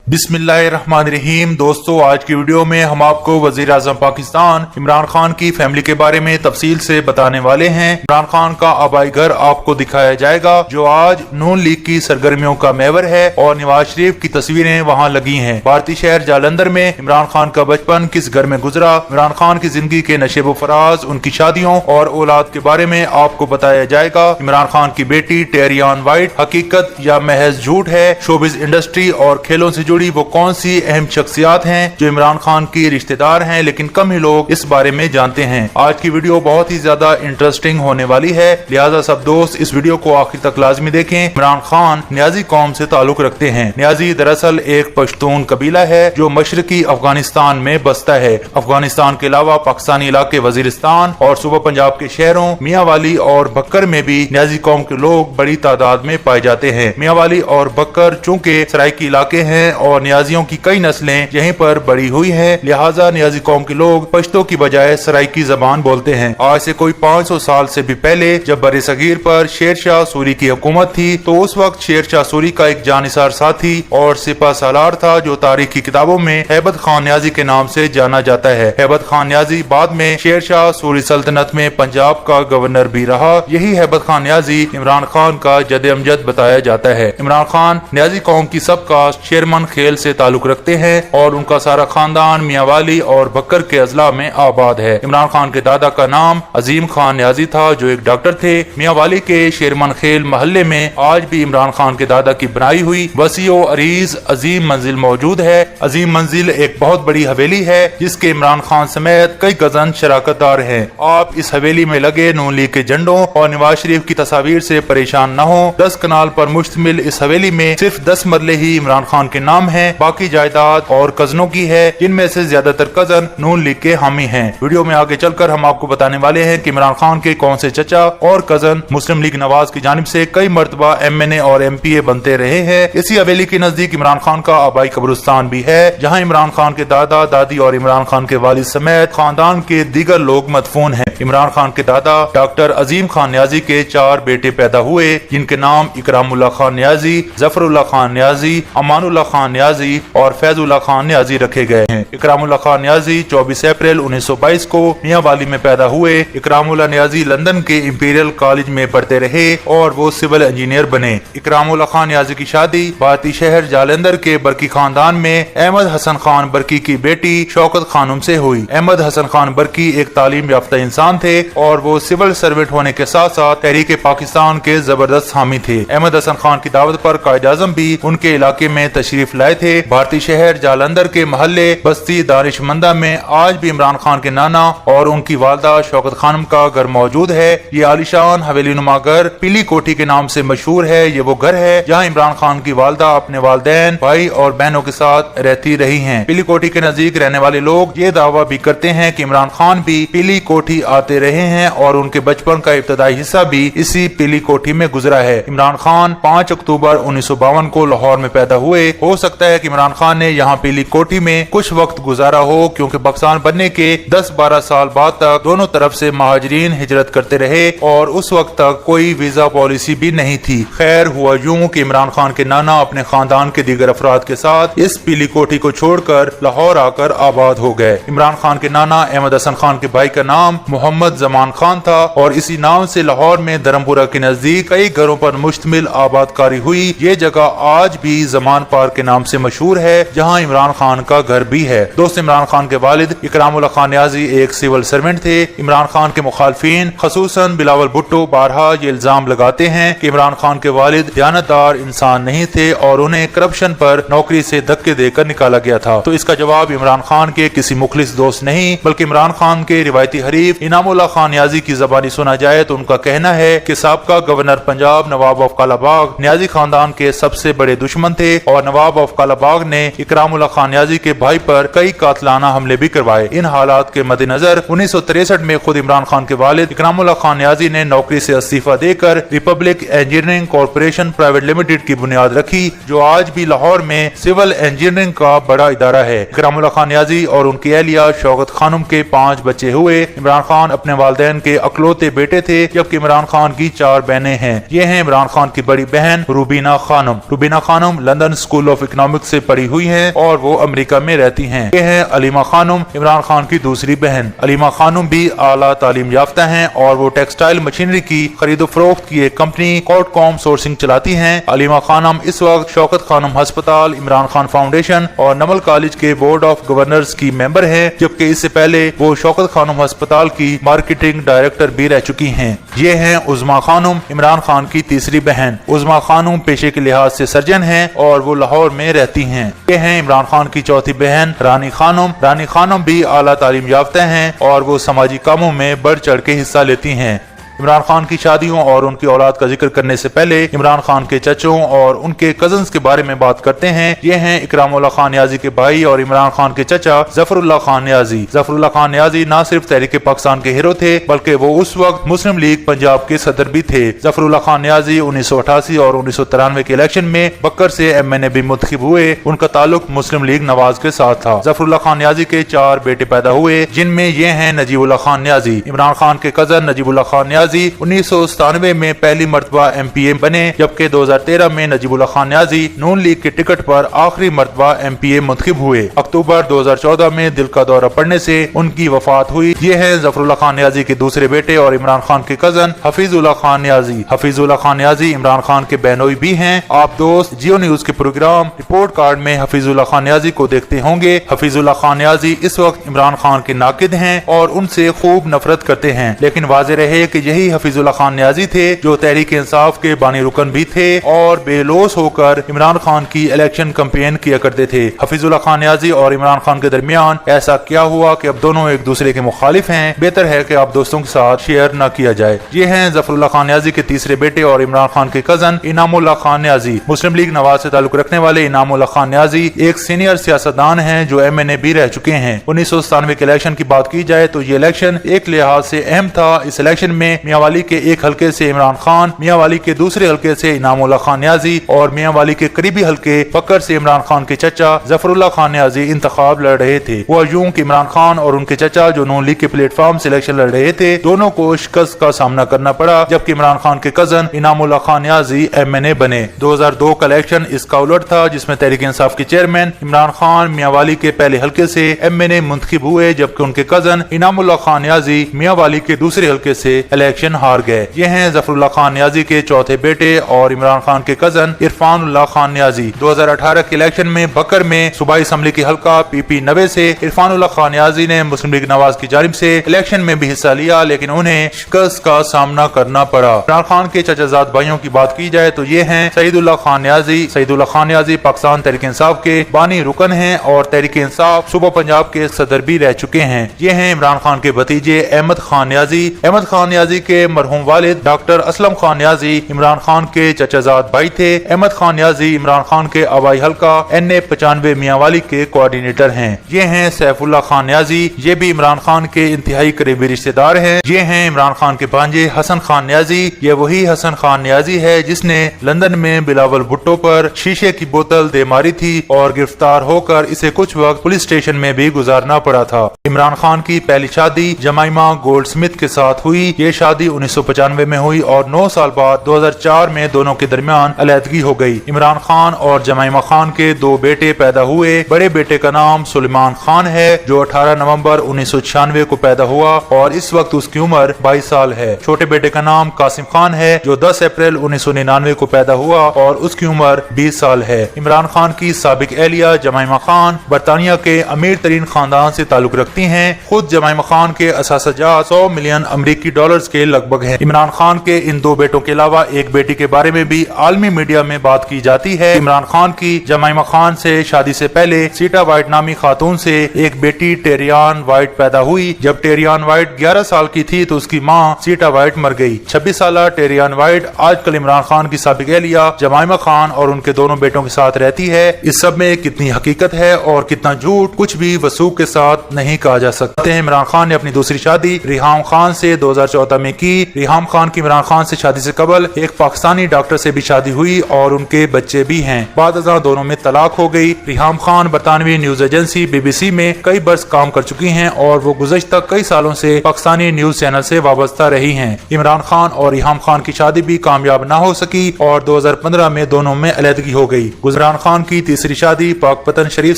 बिस्मिल्लाहिर्रहमानिर्रहीम। दोस्तों, आज की वीडियो में हम आपको वजीर आजम पाकिस्तान इमरान खान की फैमिली के बारे में तफसील से बताने वाले हैं। इमरान खान का आबाई घर आपको दिखाया जाएगा जो आज नून लीग की सरगर्मियों का महवर है और नवाज शरीफ की तस्वीरें वहाँ लगी हैं। भारतीय शहर जालंधर में इमरान खान का बचपन किस घर में गुजरा, इमरान खान की जिंदगी के नशेब फराज, उनकी शादियों और औलाद के बारे में आपको बताया जाएगा। इमरान खान की बेटी टेरियान वाइट हकीकत या महज झूठ है, शोबिज इंडस्ट्री और खेलों से वो कौन सी अहम शख्सियात हैं जो इमरान खान की रिश्तेदार हैं, लेकिन कम ही लोग इस बारे में जानते हैं। आज की वीडियो बहुत ही ज्यादा इंटरेस्टिंग होने वाली है, लिहाजा सब दोस्त इस वीडियो को आखिर तक लाजमी देखें। इमरान खान न्याजी कौम से ताल्लुक रखते हैं। न्याजी दरअसल एक पश्तून कबीला है जो मशरकी अफगानिस्तान में बसता है। अफगानिस्तान के अलावा पाकिस्तानी इलाके वजीरिस्तान और सूबा पंजाब के शहरों मियांवाली और बक्कर में भी न्याजी कौम के लोग बड़ी तादाद में पाए जाते हैं। मियांवाली और बक्कर चूँकि सराइकी इलाके हैं और न्याजियों की कई नस्लें यहीं पर बड़ी हुई हैं, लिहाजा न्याजी कौम के लोग पश्तो की बजाय सराइकी जबान बोलते हैं। आज से कोई 500 साल से भी पहले जब बरे सगीर पर शेर शाह सूरी की हुकूमत थी तो उस वक्त शेर शाह सूरी का एक जानिसार साथी और सिपा सालार था जो तारीख की किताबों में हैबत खान न्याजी के नाम से जाना जाता है। हैबत खान न्याजी बाद में शेर शाह सूरी सल्तनत में पंजाब का गवर्नर भी रहा। यही हैबत खान न्याजी इमरान खान का जद अमजद बताया जाता है। इमरान खान न्याजी कौम की सबका शेरमन खेल से ताल्लुक रखते हैं और उनका सारा खानदान मियांवाली और बक्कर के अजला में आबाद है। इमरान खान के दादा का नाम अजीम खान न्याजी था जो एक डॉक्टर थे। मियांवाली के शेरमन खेल महल्ले में आज भी इमरान खान के दादा की बनाई हुई वसीओ अरीज अजीम मंजिल मौजूद है। अजीम मंजिल एक बहुत बड़ी हवेली है जिसके इमरान खान समेत कई गजन शराकतदार हैं। आप इस हवेली में लगे नून लीग के झंडों और नवाज शरीफ की तस्वीर से परेशान न हो। 10 कनाल पर मुश्तमिल इस हवेली में सिर्फ 10 मरले ही इमरान खान के नाम है, बाकी जायदाद और कजनों की है जिनमें से ज्यादातर कजन नून लीग के हामी हैं। वीडियो में आगे चलकर हम आपको बताने वाले हैं कि इमरान खान के कौन से चचा और कजन मुस्लिम लीग नवाज की जानिब से कई मर्तबा MNA और MPA बनते रहे हैं। इसी हवेली के नजदीक इमरान खान का आबाई कब्रिस्तान भी है जहाँ इमरान खान के दादा दादी और इमरान खान के वालिद समेत खानदान के दीगर लोग मदफून हैं। इमरान खान के दादा डॉक्टर अजीम खान न्याजी के 4 बेटे पैदा हुए जिनके नाम इकरामुल्लाह खान न्याजी, जफरुल्लाह खान न्याजी, अमानुल्लाह खान न्याजी और फैजुल्लाह खान न्याजी रखे गए हैं। इकरामुल्लाह खान न्याजी 24 अप्रैल 1922 को मियांवाली में पैदा हुए। इकरामुल्लाह न्याजी लंदन के इंपीरियल कॉलेज में पढ़ते रहे और वो सिविल इंजीनियर बने। इकरामुल्लाह खान न्याजी की शादी भारतीय शहर जालंधर के बरकी खानदान में अहमद हसन खान बरकी की बेटी शौकत खानम से हुई। अहमद हसन खान बरकी एक तालीम याफ्ता इंसान थे और वो सिविल सर्वेंट होने के साथ साथ तहरीक पाकिस्तान के जबरदस्त हामी थे। अहमद हसन खान की दावत पर कायद आजम भी उनके इलाके में तशरीफ लाए थे। भारतीय शहर जालंधर के महल्ले बस्ती दानिशमंदा में आज भी इमरान खान के नाना और उनकी वालदा शौकत खानम का घर मौजूद है। ये आलिशान हवेली नुमा घर पीली कोठी के नाम से मशहूर है। ये वो घर है जहाँ इमरान खान की वालदा अपने वालदैन, भाई और बहनों के साथ रहती रही हैं। पीली कोठी के नजदीक रहने वाले लोग ये दावा भी करते हैं कि इमरान खान भी पीली कोठी आते रहे हैं और उनके बचपन का इब्तदाई हिस्सा भी इसी पीली कोठी में गुजरा है। इमरान खान 5 अक्टूबर 1952 को लाहौर में पैदा हुए। हो सकता है कि इमरान खान ने यहाँ पीली कोठी में कुछ वक्त गुजारा हो क्योंकि पाकिस्तान बनने के 10-12 साल बाद तक दोनों तरफ से महाजरीन हिजरत करते रहे और उस वक्त तक कोई वीजा पॉलिसी भी नहीं थी। खैर हुआ यूं कि इमरान खान के नाना अपने खानदान के दीगर अफराद के साथ इस पीली कोठी को छोड़कर लाहौर आकर आबाद हो गए। इमरान खान के नाना अहमद हसन खान के भाई का नाम मोहम्मद जमान खान था और इसी नाम से लाहौर में धर्मपुरा के नजदीक कई घरों पर मुश्तमिल आबादकारी हुई। ये जगह आज भी जमान पार्क के नाम से मशहूर है जहाँ इमरान खान का घर भी है। दोस्त इमरान खान के वालिद इकरामुल्लाह खान न्याजी एक सिविल सर्वेंट थे। इमरान खान के मुखालफिन खसूसन बिलावल भुट्टो बारहा ये इल्जाम लगाते हैं कि इमरान खान के वालिद दयानतदार इंसान नहीं थे और उन्हें करप्शन पर नौकरी से धक्के देकर निकाला गया था। तो इसका जवाब इमरान खान के किसी मुखलिस दोस्त नहीं बल्कि इमरान खान के रिवायती हरीफ इनामुल्लाह खान न्याजी की जबानी सुना जाए तो उनका कहना है कि साबका governor Punjab Nawab of Kalabagh Niazi खानदान के सबसे बड़े दुश्मन थे और नवाब ऑफ कालाबाग ने इकरामुल्लाह खान न्याजी के भाई पर कई कातलाना हमले भी करवाए। इन हालात के मद्देनजर 1963 में खुद इमरान खान के वालिद इकरामुल्लाह खान न्याजी ने नौकरी से इस्तीफा देकर Republic engineering corporation private limited की बुनियाद रखी जो आज भी लाहौर में सिविल इंजीनियरिंग का बड़ा इदारा है। इकरामुल्लाह खान न्याजी और उनकी अहलिया शौकत खानम के 5 बच्चे हुए। इमरान खान अपने वालिदैन के अकलौते बेटे थे जबकि इमरान खान की 4 बहनें हैं। ये हैं इमरान खान की बड़ी बहन Rubina Khanam. Rubina Khanam London School of Economics से पढ़ी हुई हैं और वो अमेरिका में रहती हैं। ये हैं अलीमा खानम, इमरान खान की दूसरी बहन। अलीमा खानम भी आला तालीम याफ्ता हैं और वो टेक्सटाइल मशीनरी की खरीदो फरोख्त की एक कंपनी कॉटकॉम सोर्सिंग चलाती हैं। अलीमा खानम इस वक्त शौकत खानम अस्पताल, इमरान खान फाउंडेशन और नमल कॉलेज के बोर्ड ऑफ गवर्नर्स की मेंबर हैं, जबकि इससे पहले वो शौकत खानम अस्पताल की मार्केटिंग डायरेक्टर भी रह चुकी हैं। ये हैं उज़मा खानम, इमरान खान की तीसरी बहन। उज़मा खानम पेशे के लिहाज से सर्जन हैं और वो लाहौर में रहती हैं। ये हैं इमरान खान की चौथी बहन रानी खानम। रानी खानम भी आला तालीम याफ्ता हैं और वो समाजी कामों में बढ़ चढ़ के हिस्सा लेती हैं। इमरान खान की शादियों और उनकी औलाद का जिक्र करने से पहले इमरान खान के चचों और उनके कजन्स के बारे में बात करते हैं। ये हैं इकरामुल्लाह खान न्याजी के भाई और इमरान खान के चचा जफरुल्लाह खान न्याजी। जफरुल्लाह खान न्याजी न सिर्फ तहरीक पाकिस्तान के हीरो थे, बल्कि वो उस वक्त मुस्लिम लीग पंजाब के सदर भी थे। जफरुल्लाह खान न्याजी 1988 और 1993 के इलेक्शन में बक्कर से MNA भी मुंतखब हुए। उनका ताल्लुक मुस्लिम लीग नवाज के साथ था। जफरुल्लाह खान न्याजी के 4 बेटे पैदा हुए, जिनमें ये हैं नजीबुल्लाह खान न्याजी। इमरान खान के कजन नजीबुल्लाह खान न्याजी 1997 में पहली मर्तबा MPA बने, जबकि 2013 में नजीबुल्लाह खान न्याजी नून लीग के टिकट पर आखिरी मर्तबा MPA मुंतखब हुए। अक्टूबर 2014 में दिल का दौरा पड़ने से उनकी वफात हुई। ये हैं जफरुल्लाह खान न्याजी के दूसरे बेटे और इमरान खान के कजन हफीजुल्लाह खान न्याजी। हफीजुल्लाह खान न्याजी इमरान खान के बहनोई भी हैं। आप दोस्त जियो न्यूज के प्रोग्राम रिपोर्ट कार्ड में हफीजुल्लाह खान न्याजी को देखते होंगे। हफीजुल्लाह खान न्याजी इस वक्त इमरान खान के नाकिद हैं और उनसे खूब नफरत करते हैं, लेकिन वाज़ेह रहे कि यही हफीजुल्लाह खान न्याजी थे जो तहरीक इंसाफ के बानी रुकन भी थे और बेलोस होकर इमरान खान की इलेक्शन कैंपेन किया करते थे। हफीजुल्लाह खान न्याजी और इमरान खान के दरमियान ऐसा क्या हुआ कि अब दोनों एक दूसरे के मुखालिफ हैं? बेहतर है कि आप दोस्तों के साथ शेयर न किया जाए। ये हैं जफरुल्लाह खान न्याजी के तीसरे बेटे और इमरान खान के कजन इनामुल्लाह खान न्याजी। मुस्लिम लीग नवाज से ताल्लुक रखने वाले इनामुल्लाह खान न्याजी एक सीनियर सियासतदान हैं जो MNA भी रह चुके हैं। 1997 के इलेक्शन की बात की जाए तो ये इलेक्शन एक लिहाज से अहम था। इस इलेक्शन में मियांवाली के एक हल्के से इमरान खान, मियांवाली के दूसरे हल्के से इनामुल्लाह खान न्याजी और मियांवाली के करीबी हल्के बक्कर से इमरान खान के चचा जफरुल्लाह खान न्याजी इंतखाब लड़ रहे थे। वो यूं कि इमरान खान और उनके चचा जो नून लीग के प्लेटफॉर्म से इलेक्शन लड़ रहे थे, दोनों को शिकस्त का सामना करना पड़ा, जबकि इमरान खान के कजन इनामुल्लाह खान न्याजी MNA बने। 2002 का इलेक्शन इसका उलट था, जिसमें तहरीक इंसाफ के चेयरमैन इमरान खान मियांवाली के पहले हल्के से MNA मुंतखब हुए, जबकि उनके कजन इनामुल्लाह खान न्याजी मियांवाली के दूसरे हल्के से इलेक्शन हार गए। ये हैं जफरुल्लाह खान न्याजी के चौथे बेटे और इमरान खान के कजन इरफानुल्लाह खान न्याजी। 2018 के इलेक्शन में बकर में सूबाई असम्बली की हल्का PP 90 से इरफानुल्लाह खान न्याजी ने मुस्लिम लीग नवाज की जानिब से इलेक्शन में भी हिस्सा लिया, लेकिन उन्हें शिकस्त का सामना करना पड़ा। इमरान खान के चचाजाद भाइयों की बात की जाए तो ये हैं सईदुल्लाह खान न्याजी। सईदुल्लाह खान न्याजी पाकिस्तान तहरीक इंसाफ के बानी रुकन हैं और तहरीक इंसाफ सूबा पंजाब के सदर भी रह चुके हैं। ये हैं इमरान खान के भतीजे अहमद खान न्याजी। अहमद खान न्याजी के मरहूम वालिद डॉक्टर असलम खान न्याजी इमरान खान के चचाजाद भाई थे। अहमद खान न्याजी इमरान खान के आबाई हल्का NA 95 मियांवाली के कोऑर्डिनेटर हैं। ये हैं सैफुल्लाह खान न्याजी, ये भी इमरान खान के इंतहाई करीबी रिश्तेदार हैं। ये हैं इमरान खान के भांजे हसन खान न्याजी। ये वही हसन खान न्याजी है जिसने लंदन में बिलावल भुट्टो पर शीशे की बोतल दे मारी थी और गिरफ्तार होकर इसे कुछ वक्त पुलिस स्टेशन में भी गुजारना पड़ा था। इमरान खान की पहली शादी जमाइमा गोल्डस्मिथ के साथ हुई। ये शादी 1995 में हुई और 9 साल बाद 2004 में दोनों के दरमियान अलहदगी हो गई। इमरान खान और जमाइमा खान के 2 बेटे पैदा हुए। बड़े बेटे का नाम सुलेमान खान है जो 18 नवंबर 1996 को पैदा हुआ और इस वक्त उसकी उम्र 22 साल है। छोटे बेटे का नाम कासिम खान है जो 10 अप्रैल 1999 को पैदा हुआ और उसकी उम्र 20 साल है। इमरान खान की साबिक एहलिया जमाइमा खान बरतानिया के अमीर तरीन खानदान से ताल्लुक रखती हैं। खुद जमाइमा खान के असासजात 100 मिलियन अमरीकी डॉलर्स के लगभग हैं। इमरान खान के इन 2 बेटों के अलावा एक बेटी के बारे में भी आलमी मीडिया में बात की जाती है। इमरान खान की जमाइमा खान से शादी से पहले सीटा वाइट नामी खातून से एक बेटी टेरियान वाइट पैदा हुई। जब टेरियान वाइट 11 साल की थी तो उसकी मां सीटा वाइट मर गई। 26 साल टेरियान वाइट आजकल इमरान खान की साबिक एहलिया जमाइमा खान और उनके दोनों बेटों के साथ रहती है। इस सब में कितनी हकीकत है और कितना झूठ कुछ भी वसूख के साथ नहीं कहा जा सकते। इमरान खान ने अपनी दूसरी शादी रिहाम खान से 2014 میں کی. ریحام خان کی عمران خان سے شادی سے قبل ایک پاکستانی ڈاکٹر سے بھی شادی ہوئی اور ان کے بچے بھی ہیں. بعد ازاں دونوں میں طلاق ہو گئی. ریحام خان برطانوی نیوز ایجنسی BBC میں کئی برس کام کر چکی ہیں اور وہ گزشتہ کئی سالوں سے پاکستانی نیوز چینل سے وابستہ رہی ہیں. عمران خان اور ریحام خان کی شادی بھی کامیاب نہ ہو سکی اور 2015 میں دونوں میں علیحدگی ہو گئی. عمران خان کی تیسری شادی پاک پتن شریف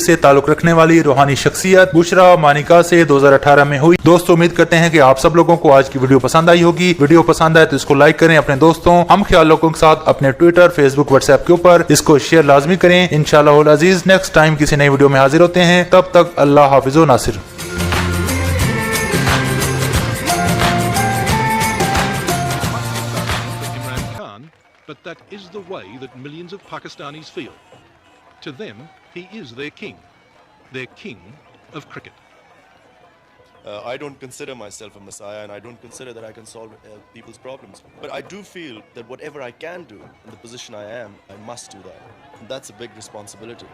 سے تعلق رکھنے والی روحانی شخصیت بشرا مانیکا سے 2018 میں ہوئی. دوستو امید کرتے ہیں کہ آپ سب لوگوں کو آج کی ویڈیو پسند آئی ہوگی. ویڈیو پسند آئے تو اس کو لائک کریں اپنے دوستوں ہم خیال لوگوں کے ساتھ اپنے ٹویٹر فیس بک واٹس ایپ کے اوپر اس کو شیئر لازمی کریں. انشاءاللہ العزیز نیکسٹ ٹائم کسی نئی ویڈیو میں حاضر ہوتے ہیں. تب تک اللہ حافظ و ناصر. But that is the way that millions of Pakistanis feel. To them, he is their king of cricket. I don't consider myself a messiah and I don't consider that I can solve people's problems. But I do feel that whatever I can do in the position I am, I must do that. And that's a big responsibility.